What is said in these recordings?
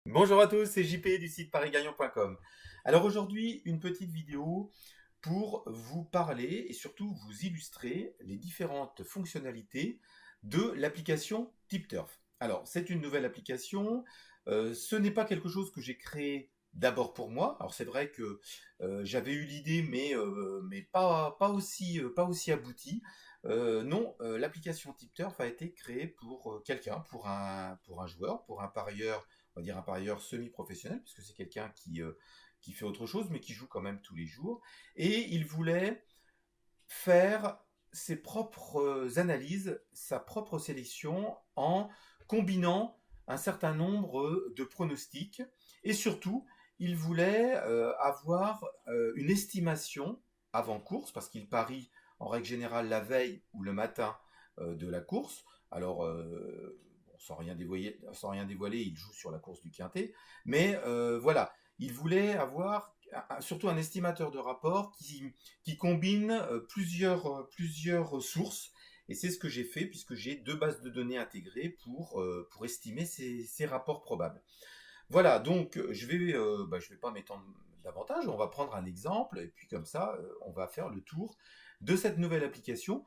Bonjour à tous, c'est JP du site parisgagnant.com. Alors aujourd'hui, une petite vidéo pour vous parler et surtout vous illustrer les différentes fonctionnalités de l'application TipTurf. Alors, c'est une nouvelle application, ce n'est pas quelque chose que j'ai créé d'abord pour moi. Alors c'est vrai que j'avais eu l'idée, mais pas aussi aboutie. Non, l'application TipTurf a été créée pour quelqu'un, pour un joueur, pour un parieur, on va dire un parieur semi-professionnel, puisque c'est quelqu'un qui fait autre chose, mais qui joue quand même tous les jours. Et il voulait faire ses propres analyses, sa propre sélection en combinant un certain nombre de pronostics. Et surtout, il voulait avoir une estimation avant course, parce qu'il parie en règle générale la veille ou le matin de la course. Alors, bon, sans rien dévoiler, il joue sur la course du Quintet. Mais voilà, il voulait avoir surtout un estimateur de rapport qui combine plusieurs sources. Et c'est ce que j'ai fait puisque j'ai deux bases de données intégrées pour estimer ces rapports probables. Voilà, donc je vais pas m'étendre davantage, on va prendre un exemple et puis comme ça, on va faire le tour de cette nouvelle application.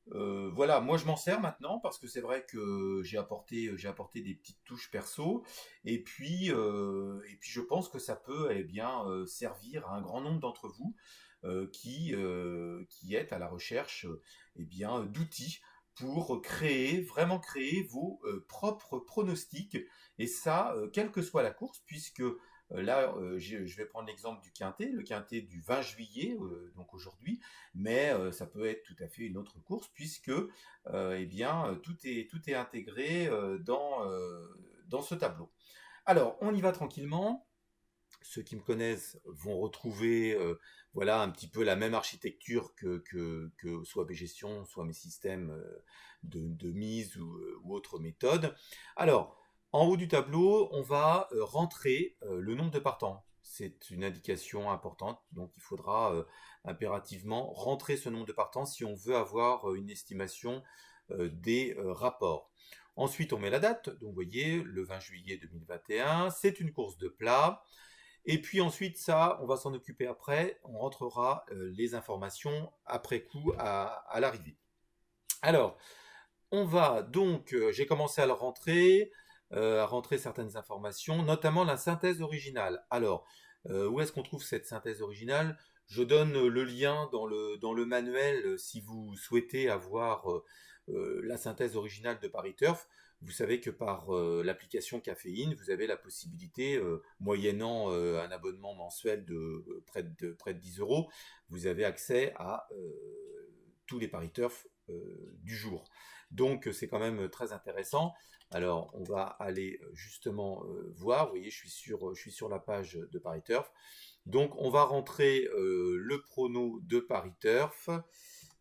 Voilà, moi je m'en sers maintenant parce que c'est vrai que j'ai apporté des petites touches perso et puis je pense que ça peut servir à un grand nombre d'entre vous qui êtes à la recherche d'outils pour vraiment créer vos propres pronostics et ça, quelle que soit la course, puisque je vais prendre l'exemple du Quintet, le Quintet du 20 juillet, donc aujourd'hui, mais ça peut être tout à fait une autre course puisque tout est intégré dans ce tableau. Alors, on y va tranquillement. Ceux qui me connaissent vont retrouver voilà un petit peu la même architecture que soit Gestion, soit mes systèmes de mise ou autres méthodes. Alors, en haut du tableau, on va rentrer le nombre de partants. C'est une indication importante, donc il faudra impérativement rentrer ce nombre de partants si on veut avoir une estimation des rapports. Ensuite, on met la date, donc vous voyez, le 20 juillet 2021, c'est une course de plat. Et puis ensuite, ça, on va s'en occuper après. On rentrera les informations après coup à l'arrivée. Alors, on va donc, j'ai commencé à rentrer certaines informations, notamment la synthèse originale. Alors, où est-ce qu'on trouve cette synthèse originale? Je donne le lien dans le manuel si vous souhaitez avoir la synthèse originale de Paris Turf. Vous savez que par l'application Caféine, vous avez la possibilité, moyennant un abonnement mensuel de près de 10 euros, vous avez accès à tous les Paris Turf du jour. Donc c'est quand même très intéressant. Alors on va aller justement voir, vous voyez je suis sur la page de Paris Turf. Donc on va rentrer le prono de Paris Turf,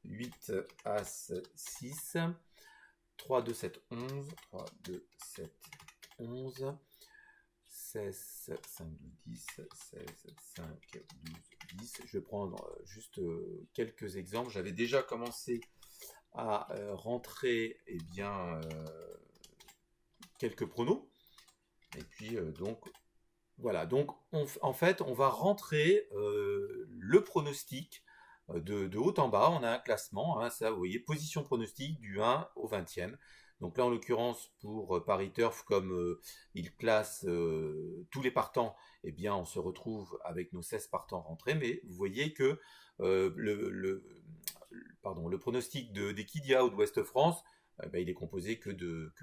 8 As 6, 3, 2, 7, 11, 3, 2, 7, 11, 16, 5, 12, 10, 16, 5, 12, 10. Je vais prendre juste quelques exemples. J'avais déjà commencé à rentrer quelques pronos. Et puis donc voilà, donc en fait on va rentrer le pronostic de haut en bas. On a un classement, hein, ça vous voyez, position pronostic du 1 au 20e. Donc là en l'occurrence pour Paris Turf, comme il classe tous les partants, eh bien on se retrouve avec nos 16 partants rentrés, mais vous voyez que le pronostic d'Equidia ou de Ouest France, il est composé que de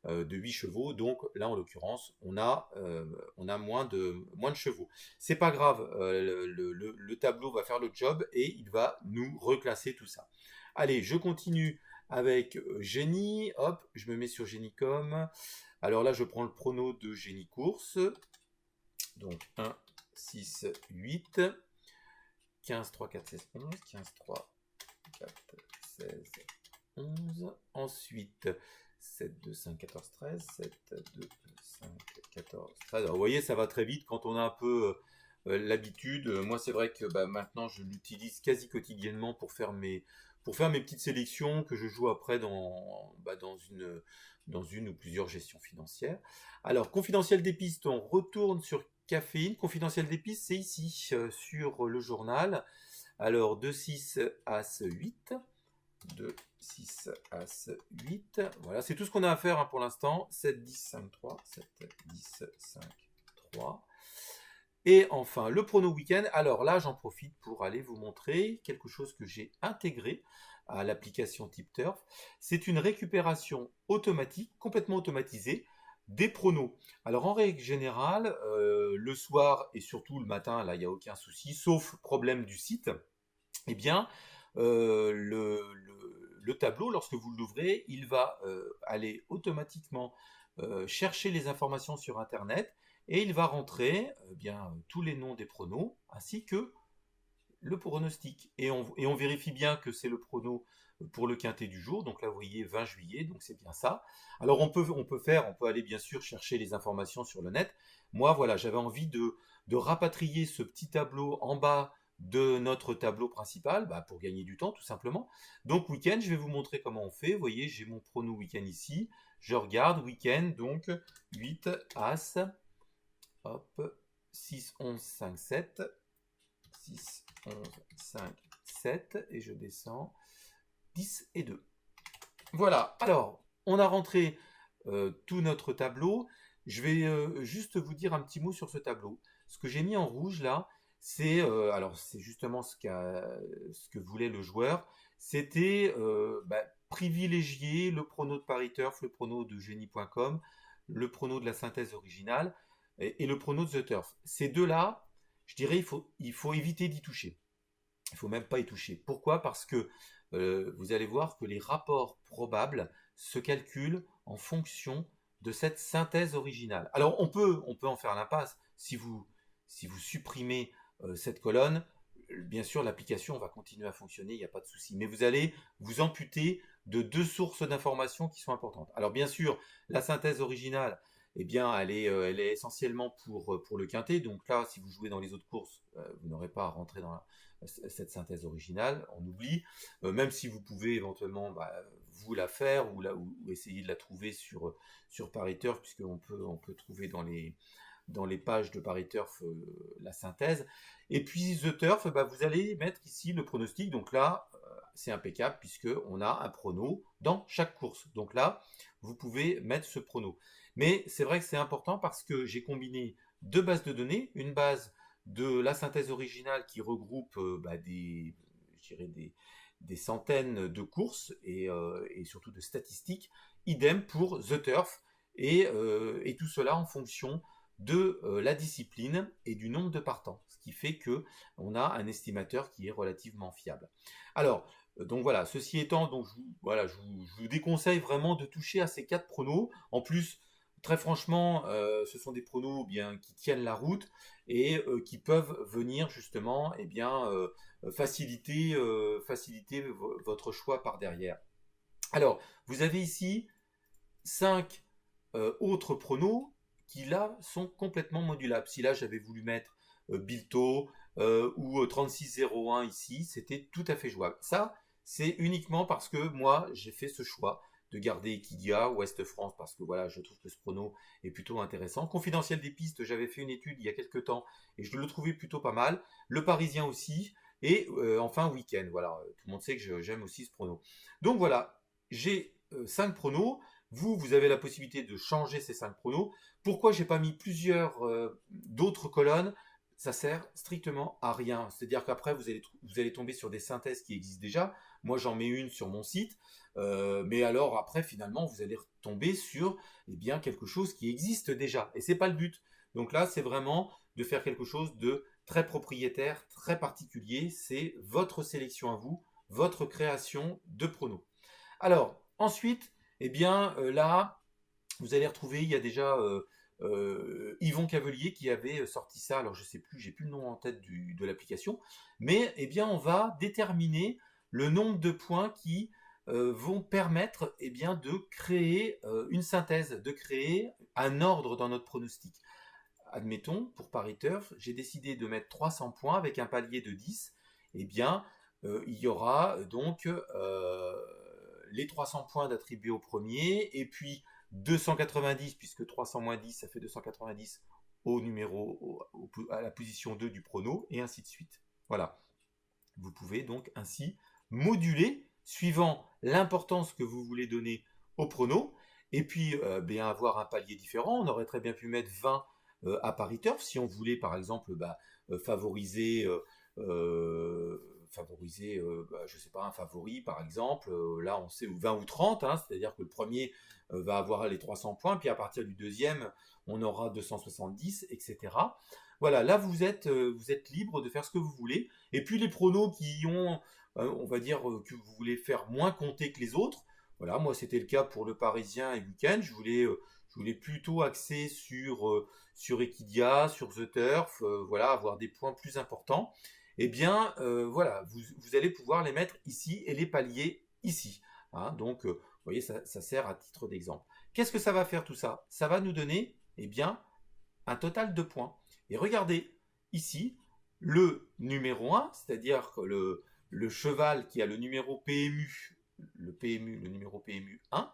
8 chevaux, donc là en l'occurrence on a moins de chevaux. C'est pas grave, le tableau va faire le job et il va nous reclasser tout ça. Allez, je continue avec Génie, hop, je me mets sur Génicom. Alors là je prends le prono de Génie Course, donc 1, 6, 8, 15, 3, 4, 16, 11, 15, 3, 4, 16, 11, ensuite 7, 2, 5, 14, 13, 7, 2, 5, 14, 13. Alors, vous voyez, ça va très vite quand on a un peu l'habitude. Moi, c'est vrai que maintenant, je l'utilise quasi quotidiennement pour faire mes petites sélections que je joue après dans une ou plusieurs gestions financières. Alors, confidentiel des pistes, on retourne sur caféine. Confidentiel des pistes, c'est ici, sur le journal. Alors, 2, 6, As, 8. 2, 6, As, 8. Voilà, c'est tout ce qu'on a à faire, hein, pour l'instant. 7, 10, 5, 3. 7, 10, 5, 3. Et enfin, le prono week-end. Alors là, j'en profite pour aller vous montrer quelque chose que j'ai intégré à l'application TipTurf. C'est une récupération automatique, complètement automatisée, des pronos. Alors en règle générale, le soir et surtout le matin, là, il n'y a aucun souci, sauf problème du site. Eh bien, le tableau, lorsque vous l'ouvrez, il va aller automatiquement chercher les informations sur Internet et il va rentrer tous les noms des pronos ainsi que le pronostic. Et on vérifie bien que c'est le prono pour le quintet du jour. Donc là, vous voyez 20 juillet, donc c'est bien ça. Alors on peut aller bien sûr chercher les informations sur le net. Moi, voilà, j'avais envie de rapatrier ce petit tableau en bas de notre tableau principal, pour gagner du temps tout simplement. Donc week-end, je vais vous montrer comment on fait. Vous voyez, j'ai mon prono week-end ici. Je regarde week-end, donc 8 As, hop, 6, 11, 5, 7, 6, 11, 5, 7, et je descends 10 et 2. Voilà, alors on a rentré tout notre tableau. Je vais juste vous dire un petit mot sur ce tableau. Ce que j'ai mis en rouge là, c'est justement ce que voulait le joueur. C'était privilégier le prono de Paris Turf, le prono de Génie.com, le prono de la synthèse originale et le prono de The Turf. Ces deux-là, je dirais, il faut éviter d'y toucher. Il ne faut même pas y toucher. Pourquoi? Parce que vous allez voir que les rapports probables se calculent en fonction de cette synthèse originale. Alors on peut en faire l'impasse. Si vous supprimez cette colonne, bien sûr l'application va continuer à fonctionner, il n'y a pas de souci. Mais vous allez vous amputer de deux sources d'informations qui sont importantes. Alors bien sûr, la synthèse originale, eh bien, elle est essentiellement pour le quintet. Donc là, si vous jouez dans les autres courses, vous n'aurez pas à rentrer dans cette synthèse originale, on oublie. Même si vous pouvez éventuellement vous la faire ou essayer de la trouver sur Paris Turf, puisqu'on peut trouver dans les pages de Paris Turf la synthèse. Et puis The Turf, vous allez mettre ici le pronostic. Donc là, c'est impeccable puisqu'on a un prono dans chaque course. Donc là, vous pouvez mettre ce prono. Mais c'est vrai que c'est important parce que j'ai combiné deux bases de données. Une base de la synthèse originale qui regroupe des centaines de courses et surtout de statistiques. Idem pour The Turf. Et tout cela en fonction de la discipline et du nombre de partants, ce qui fait que on a un estimateur qui est relativement fiable. Alors, donc voilà, ceci étant, donc je vous déconseille vraiment de toucher à ces 4 pronos. En plus, très franchement, ce sont des pronos qui tiennent la route et qui peuvent venir justement faciliter votre choix par derrière. Alors, vous avez ici 5 autres pronos qui là sont complètement modulables. Si là j'avais voulu mettre Bilto ou 3601 ici, c'était tout à fait jouable. Ça, c'est uniquement parce que moi j'ai fait ce choix de garder Equidia, Ouest France, parce que voilà, je trouve que ce prono est plutôt intéressant. Confidentiel des pistes, j'avais fait une étude il y a quelques temps et je le trouvais plutôt pas mal. Le Parisien aussi. Et enfin Week-end, voilà, tout le monde sait que j'aime aussi ce prono. Donc voilà, j'ai 5 pronos. Vous avez la possibilité de changer ces 5 pronos. Pourquoi j'ai pas mis plusieurs d'autres colonnes? Ça sert strictement à rien. C'est-à-dire qu'après, vous allez tomber sur des synthèses qui existent déjà. Moi, j'en mets une sur mon site. Mais alors, après, finalement, vous allez tomber sur quelque chose qui existe déjà. Et c'est pas le but. Donc là, c'est vraiment de faire quelque chose de très propriétaire, très particulier. C'est votre sélection à vous, votre création de pronos. Alors, ensuite, là, vous allez retrouver, il y a déjà Yvon Cavelier qui avait sorti ça, alors je sais plus, j'ai plus le nom en tête de l'application, mais on va déterminer le nombre de points qui vont permettre de créer une synthèse, de créer un ordre dans notre pronostic. admettons, pour Paris Turf, j'ai décidé de mettre 300 points avec un palier de 10, eh bien, il y aura donc les 300 points d'attribués au premier, et puis 290, puisque 300 moins 10, ça fait 290 au numéro, à la position 2 du prono, et ainsi de suite. Voilà. Vous pouvez donc ainsi moduler suivant l'importance que vous voulez donner au prono, et puis bien avoir un palier différent. On aurait très bien pu mettre 20 à Paris Turf si on voulait par exemple favoriser je sais pas, un favori par exemple, là on sait 20 ou 30, hein, c'est-à-dire que le premier va avoir les 300 points, puis à partir du deuxième on aura 270, etc. Voilà, là vous êtes libre de faire ce que vous voulez, et puis les pronos qui ont, on va dire, que vous voulez faire moins compter que les autres, voilà, moi c'était le cas pour le Parisien et Week-end, je voulais plutôt axer sur Equidia, sur The Turf, voilà, avoir des points plus importants. Eh bien, voilà, vous allez pouvoir les mettre ici et les paliers ici. Hein. Donc, vous voyez, ça sert à titre d'exemple. Qu'est-ce que ça va faire tout ça? Ça va nous donner, eh bien, un total de points. Et regardez, ici, le numéro 1, c'est-à-dire que le cheval qui a le numéro PMU, le numéro PMU 1,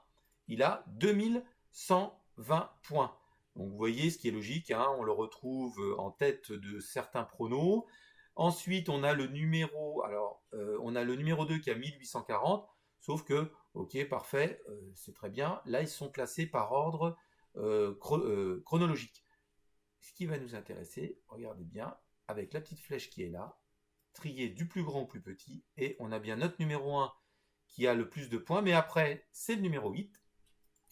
il a 2120 points. Donc vous voyez ce qui est logique, hein, on le retrouve en tête de certains pronos. Ensuite, on a le numéro, on a le numéro 2 qui a 1840, sauf que, ok, parfait, c'est très bien. Là, ils sont classés par ordre chronologique. Ce qui va nous intéresser, regardez bien, avec la petite flèche qui est là, trier du plus grand au plus petit, et on a bien notre numéro 1 qui a le plus de points, mais après, c'est le numéro 8,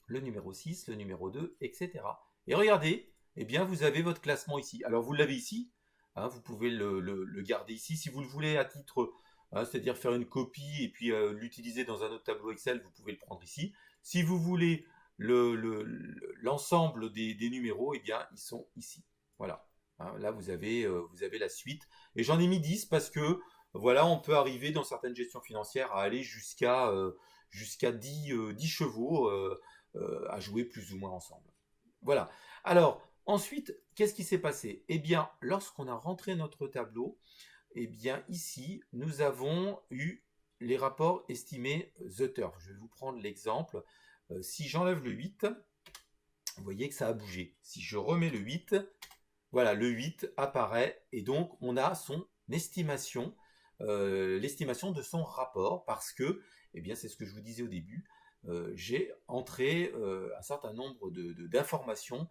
le numéro 6, le numéro 2, etc. Et regardez, eh bien, vous avez votre classement ici. Alors, vous l'avez ici, hein, vous pouvez le garder ici. Si vous le voulez à titre, hein, c'est-à-dire faire une copie et puis l'utiliser dans un autre tableau Excel, vous pouvez le prendre ici. Si vous voulez l'ensemble des numéros, eh bien, ils sont ici. Voilà. Hein, là, vous avez la suite. Et j'en ai mis 10 parce que, voilà, on peut arriver dans certaines gestions financières à aller jusqu'à 10 chevaux à jouer plus ou moins ensemble. Voilà. Alors, ensuite, qu'est-ce qui s'est passé? Eh bien, lorsqu'on a rentré notre tableau, eh bien, ici, nous avons eu les rapports estimés The Turf. Je vais vous prendre l'exemple. Si j'enlève le 8, vous voyez que ça a bougé. Si je remets le 8, voilà, le 8 apparaît et donc on a son estimation, l'estimation de son rapport parce que, eh bien, c'est ce que je vous disais au début, j'ai entré un certain nombre d'informations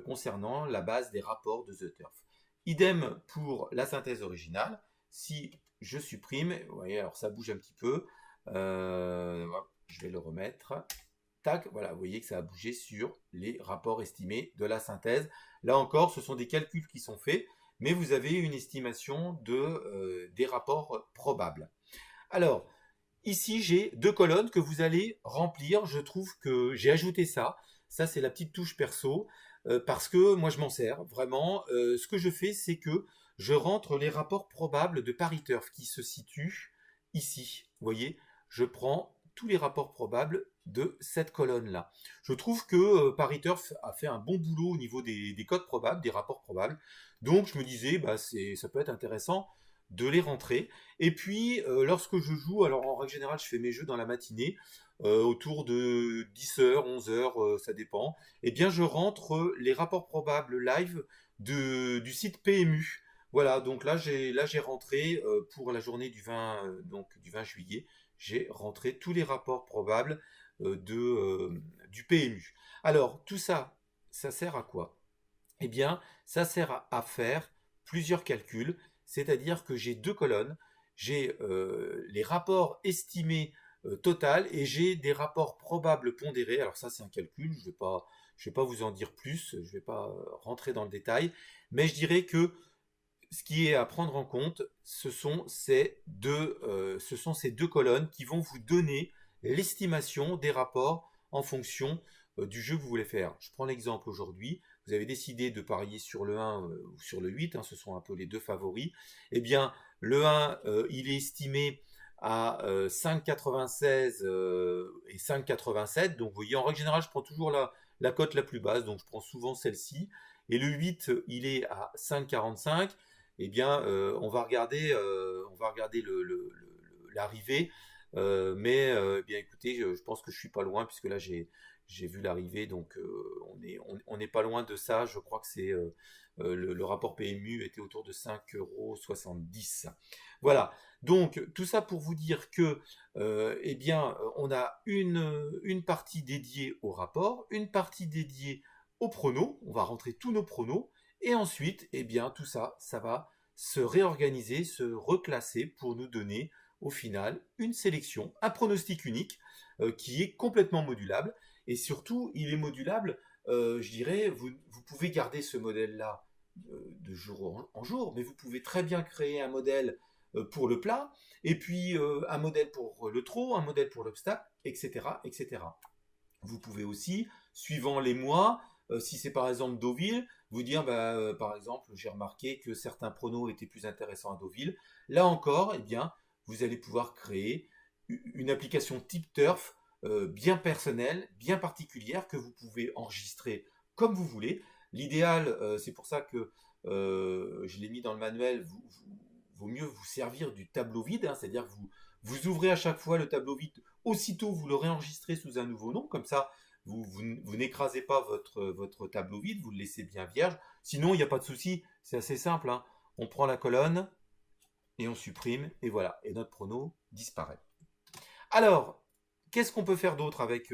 concernant la base des rapports de The Turf. Idem pour la synthèse originale. Si je supprime, vous voyez, alors ça bouge un petit peu, je vais le remettre. Tac, voilà, vous voyez que ça a bougé sur les rapports estimés de la synthèse. Là encore, ce sont des calculs qui sont faits, mais vous avez une estimation des rapports probables. Alors, ici, j'ai deux colonnes que vous allez remplir. Je trouve que j'ai ajouté ça. Ça, c'est la petite touche perso, parce que moi, je m'en sers vraiment. Ce que je fais, c'est que je rentre les rapports probables de Paris Turf qui se situent ici. Vous voyez, je prends tous les rapports probables de cette colonne-là. Je trouve que Paris Turf a fait un bon boulot au niveau des codes probables, des rapports probables. Donc, je me disais, ça peut être intéressant de les rentrer. Et puis, lorsque je joue, alors en règle générale, je fais mes jeux dans la matinée, autour de 10h, 11h, ça dépend, eh bien, je rentre les rapports probables live du site PMU. Voilà, donc là, j'ai rentré, pour la journée du 20, du 20 juillet, j'ai rentré tous les rapports probables du PMU. Alors, tout ça, ça sert à quoi? Eh bien, ça sert à faire plusieurs calculs, c'est-à-dire que j'ai deux colonnes, j'ai les rapports estimés total et j'ai des rapports probables pondérés. Alors ça, c'est un calcul, je vais pas vous en dire plus, je ne vais pas rentrer dans le détail, mais je dirais que ce qui est à prendre en compte, ce sont ces deux colonnes qui vont vous donner l'estimation des rapports en fonction du jeu que vous voulez faire. Je prends l'exemple aujourd'hui, vous avez décidé de parier sur le 1 ou sur le 8, hein, ce sont un peu les deux favoris. Eh bien, le 1, il est estimé à 5,96 et 5,87. Donc, vous voyez, en règle générale, je prends toujours la cote la plus basse, donc je prends souvent celle-ci. et le 8, il est à 5,45, eh bien, on va regarder l'arrivée. Mais eh bien, écoutez, je pense que je suis pas loin, puisque là, j'ai vu l'arrivée, donc on n'est pas loin de ça. Je crois que le rapport PMU était autour de 5,70 €. Voilà. Donc, tout ça pour vous dire que, eh bien, on a une partie dédiée au rapport, une partie dédiée aux pronos. On va rentrer tous nos pronos. Et ensuite, eh bien, tout ça, ça va se réorganiser, se reclasser pour nous donner, au final, une sélection, un pronostic unique qui est complètement modulable. Et surtout, il est modulable, je dirais, vous pouvez garder ce modèle-là de jour en jour, mais vous pouvez très bien créer un modèle pour le plat, et puis un modèle pour le trot, un modèle pour l'obstacle, etc., etc. Vous pouvez aussi, suivant les mois, si c'est par exemple Deauville, vous dire, par exemple, j'ai remarqué que certains pronos étaient plus intéressants à Deauville. Là encore, eh bien, vous allez pouvoir créer une application type turf bien personnelle, bien particulière, que vous pouvez enregistrer comme vous voulez. L'idéal, c'est pour ça que je l'ai mis dans le manuel, vaut mieux vous servir du tableau vide, hein, c'est-à-dire que vous ouvrez à chaque fois le tableau vide, aussitôt vous le réenregistrez sous un nouveau nom, comme ça vous n'écrasez pas votre tableau vide, vous le laissez bien vierge. Sinon, il n'y a pas de souci, c'est assez simple, hein. On prend la colonne et on supprime, et voilà, et notre prono disparaît. Alors, qu'est-ce qu'on peut faire d'autre avec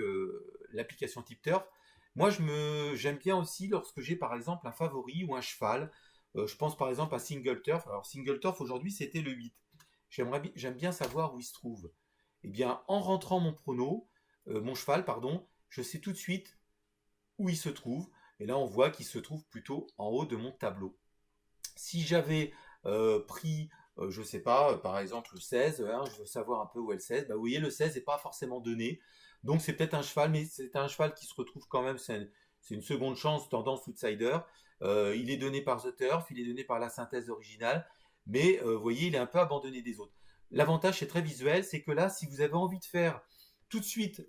l'application TipTurf? Moi, j'aime bien aussi lorsque j'ai par exemple un favori ou un cheval. Je pense par exemple à Single Turf. Alors, Single Turf aujourd'hui, c'était le 8. J'aime bien savoir où il se trouve. Eh bien, en rentrant mon cheval, pardon, je sais tout de suite où il se trouve. Et là, on voit qu'il se trouve plutôt en haut de mon tableau. Si j'avais pris, je ne sais pas, par exemple le 16, hein, je veux savoir un peu où est le 16, vous voyez, le 16 n'est pas forcément donné. Donc c'est peut-être un cheval, mais c'est un cheval qui se retrouve quand même, c'est une seconde chance, tendance outsider. Il est donné par The Turf, il est donné par la synthèse originale, mais vous voyez, il est un peu abandonné des autres. L'avantage, c'est très visuel, c'est que là, si vous avez envie de faire tout de suite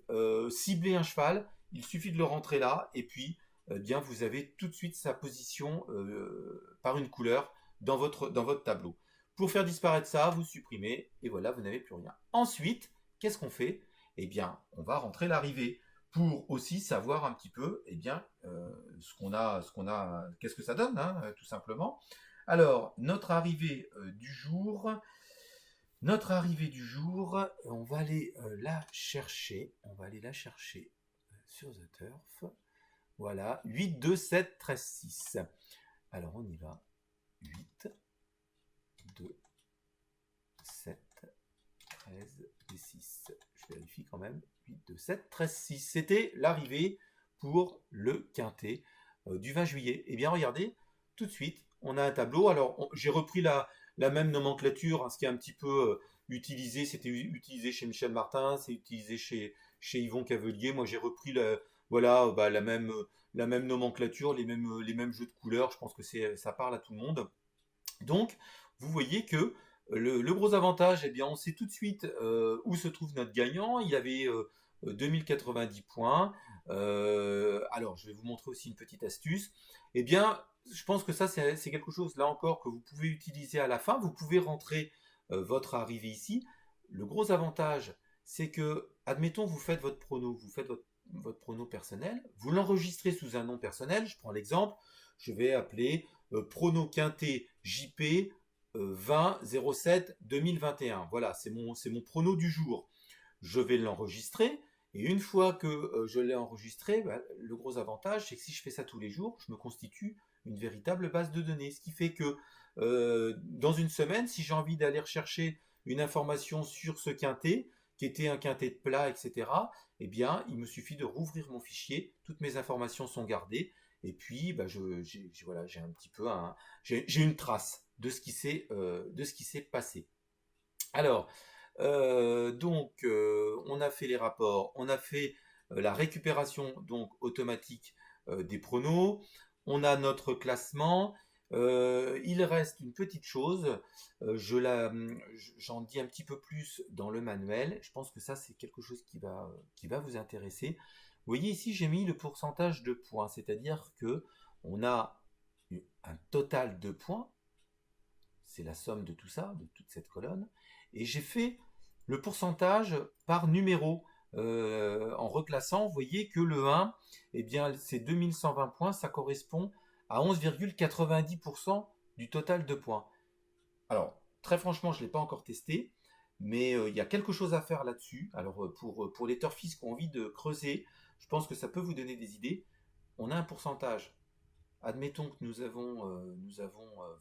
cibler un cheval, il suffit de le rentrer là, et puis bien vous avez tout de suite sa position par une couleur dans votre tableau. Pour faire disparaître ça, vous supprimez, et voilà, vous n'avez plus rien. Ensuite, qu'est-ce qu'on fait? Eh bien, on va rentrer l'arrivée pour aussi savoir un petit peu, eh bien, qu'est-ce que ça donne, hein, tout simplement. Alors, on va aller la chercher. On va aller la chercher sur The Turf. Voilà, 8, 2, 7, 13, 6. Alors, on y va. 8, 2, 7, 13 et 6. Je vérifie quand même. 8, 2, 7, 13, 6. C'était l'arrivée pour le quintet du 20 juillet. Eh bien, regardez, tout de suite, on a un tableau. Alors, j'ai repris la même nomenclature, hein, ce qui est un petit peu utilisé. C'était utilisé chez Michel Martin, c'est utilisé chez Yvon Cavelier. Moi, j'ai repris voilà, la même nomenclature, les mêmes jeux de couleurs. Je pense que ça parle à tout le monde. Donc, vous voyez que le gros avantage, eh bien, on sait tout de suite où se trouve notre gagnant. Il avait 2090 points. Alors, je vais vous montrer aussi une petite astuce. Eh bien, je pense que ça, c'est quelque chose, là encore, que vous pouvez utiliser à la fin. Vous pouvez rentrer votre arrivée ici. Le gros avantage, c'est que, admettons, vous faites votre prono, vous faites votre prono personnel, vous l'enregistrez sous un nom personnel. Je prends l'exemple, je vais appeler prono quintet JP 20-07-2021. Voilà, c'est mon prono du jour. Je vais l'enregistrer, et une fois que je l'ai enregistré, le gros avantage, c'est que si je fais ça tous les jours, je me constitue une véritable base de données. Ce qui fait que dans une semaine, si j'ai envie d'aller rechercher une information sur ce quintet, qui était un quintet de plat, etc., eh bien, il me suffit de rouvrir mon fichier, toutes mes informations sont gardées, et puis j'ai un petit peu j'ai une trace de ce qui s'est passé. Alors, on a fait les rapports, on a fait la récupération donc automatique des pronos, on a notre classement. Il reste une petite chose, j'en dis un petit peu plus dans le manuel. Je pense que ça, c'est quelque chose qui va vous intéresser. Vous voyez ici, j'ai mis le pourcentage de points, c'est-à-dire que on a un total de points, c'est la somme de tout ça, de toute cette colonne, et j'ai fait le pourcentage par numéro. En reclassant, vous voyez que le 1, eh bien, c'est 2120 points, ça correspond à 11,90% du total de points. Alors, très franchement, je ne l'ai pas encore testé, mais il y a quelque chose à faire là-dessus. Alors, pour les turfistes qui ont envie de creuser, je pense que ça peut vous donner des idées. On a un pourcentage. Admettons que nous avons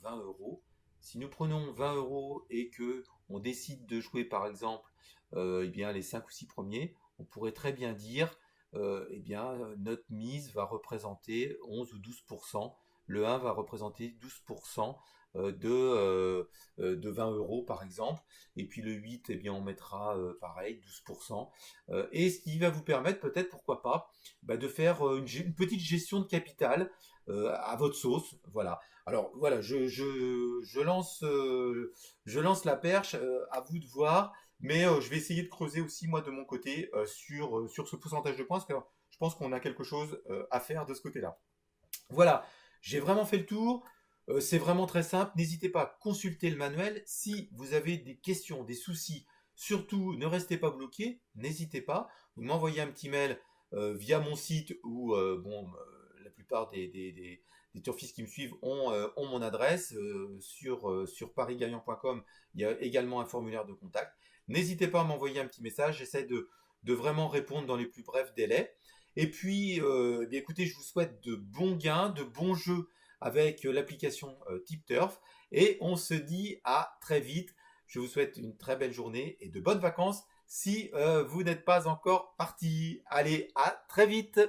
20 euros. Si nous prenons 20 euros et que on décide de jouer, par exemple, eh bien, les 5 ou 6 premiers, on pourrait très bien dire, eh bien, notre mise va représenter 11 ou 12%. Le 1 va représenter 12% de 20 euros, par exemple. Et puis le 8, eh bien, on mettra pareil, 12%. Et ce qui va vous permettre, peut-être, pourquoi pas, bah, de faire une petite gestion de capital à votre sauce. Voilà. Alors voilà, je lance la perche, à vous de voir, mais je vais essayer de creuser aussi moi de mon côté sur ce pourcentage de points, parce que je pense qu'on a quelque chose à faire de ce côté-là. Voilà, j'ai vraiment fait le tour. C'est vraiment très simple. N'hésitez pas à consulter le manuel. Si vous avez des questions, des soucis, surtout ne restez pas bloqué. N'hésitez pas. Vous m'envoyez un petit mail via mon site ou la plupart des turfistes qui me suivent ont mon adresse. Sur parisgagnant.com, il y a également un formulaire de contact. N'hésitez pas à m'envoyer un petit message. J'essaie de vraiment répondre dans les plus brefs délais. Et puis, eh bien, écoutez, je vous souhaite de bons gains, de bons jeux avec l'application TipTurf. Et on se dit à très vite. Je vous souhaite une très belle journée et de bonnes vacances si vous n'êtes pas encore parti. Allez, à très vite!